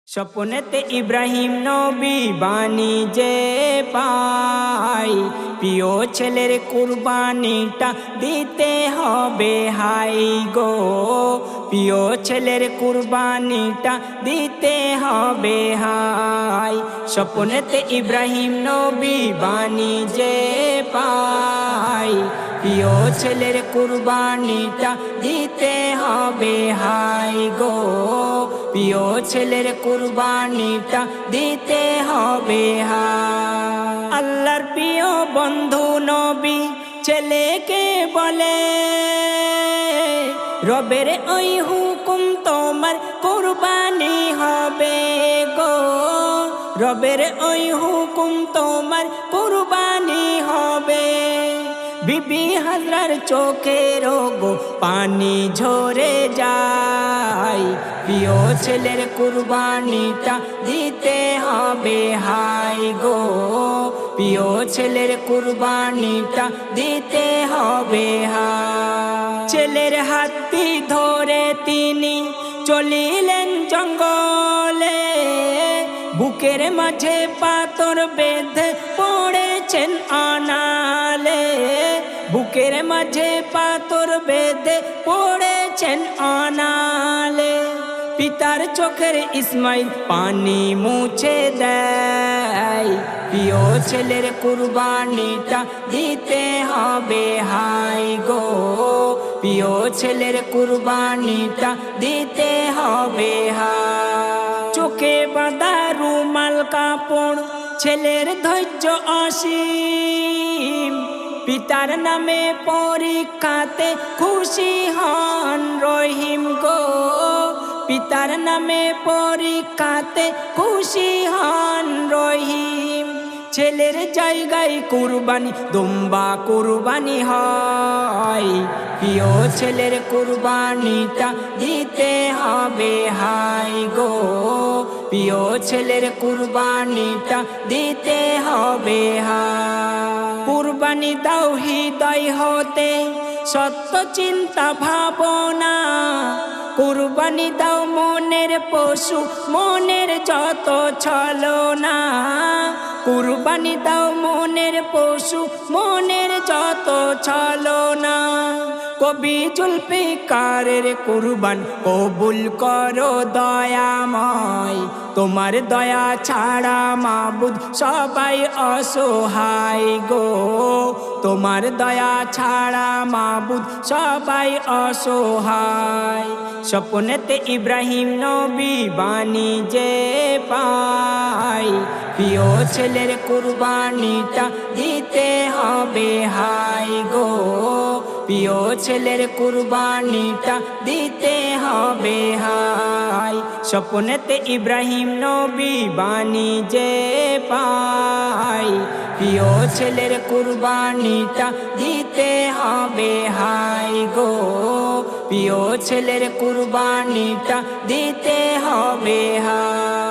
স্বপ্নেতে ইব্রাহিম নবী বাণী যে পাই, প্রিয় ছেলের কুরবানিটা দিতে হবে হাই গো। প্রিয় ছেলের কুরবানিটা দিতে হবে হাই। স্বপ্নেতে ইব্রাহিম নবী বাণী যে পাই, প্রিয় ছেলের কুরবানিটা দিতে হবে হাই গো। প্রিয় ছেলের কুরবানিটা দিতে হবে হাই। আল্লাহর প্রিয় বন্ধু নবী ছেলেকে বলে, রবের ওই হুকুম তোমার কুরবানি হবে গো। রবের ওই হুকুম তোমার কুরবানি হবে। বিবি হাজরার চোখের গো পানি ঝরে যায়, প্রিয় ছেলের কুরবানিটা দিতে হবে হাই গো। প্রিয় ছেলের কুরবানিটা দিতে হবে হাই। ছেলের হাতটি ধরে তিনি চলিলেন জঙ্গলে, বুকের মাঝে পাথর বেঁধে পড়েছেন আনালে। বুকের মাঝে পাথর বেঁধে পড়েছেন আনালে। পিতার চোখের ইসমাইল পানি মুছে দেয়, প্রিয় ছেলের কুরবানিটা দিতে হবে হাই গো। প্রিয় ছেলের কুরবানিটা দিতে হবে হাই। চোখে বাঁধা রুমাল কাপড়, ছেলের ধৈর্য অসীম। পিতার নামে পরীক্ষাতে খুশি হন রহিম গো। পিতার নামে পরীক্ষাতে খুশি হন রহিম। ছেলের জায়গায় কুরবানি দুম্বা কুরবানি হয়, প্রিয় ছেলের কুরবানিটা দিতে হবে হাই গো। প্রিয় ছেলের কুরবানিটা দিতে হবে হাই। কুরবানি দাও হৃদয় হতে সত্য চিন্তা ভাবনা, কুরবানি দাও মনের পশু মনের যত ছলনা। কুরবানি দাও মনের পশু মনের যত ছলনা। কবি জুলফিকারের কুরবান কবুল করো দয়াময়, তোমার দয়া ছাড়া মাবুদ সবাই অসহায় গো। তোমার দয়া ছাড়া মাবুদ সবাই অসহায়। স্বপ্নেতে ইব্রাহিম নবী বাণী যে পাই, প্রিয় ছেলের কুরবানিটা দিতে হবে হাই গো। প্রিয় ছেলের কুরবানিটা দিতে হবে হাই। স্বপ্নেতে ইব্রাহিম নবী বাণী যে পাই, প্রিয় ছেলের কুরবানিটা দিতে হবে হাই গো। প্রিয় ছেলের কুরবানিটা দিতে হবে হাই।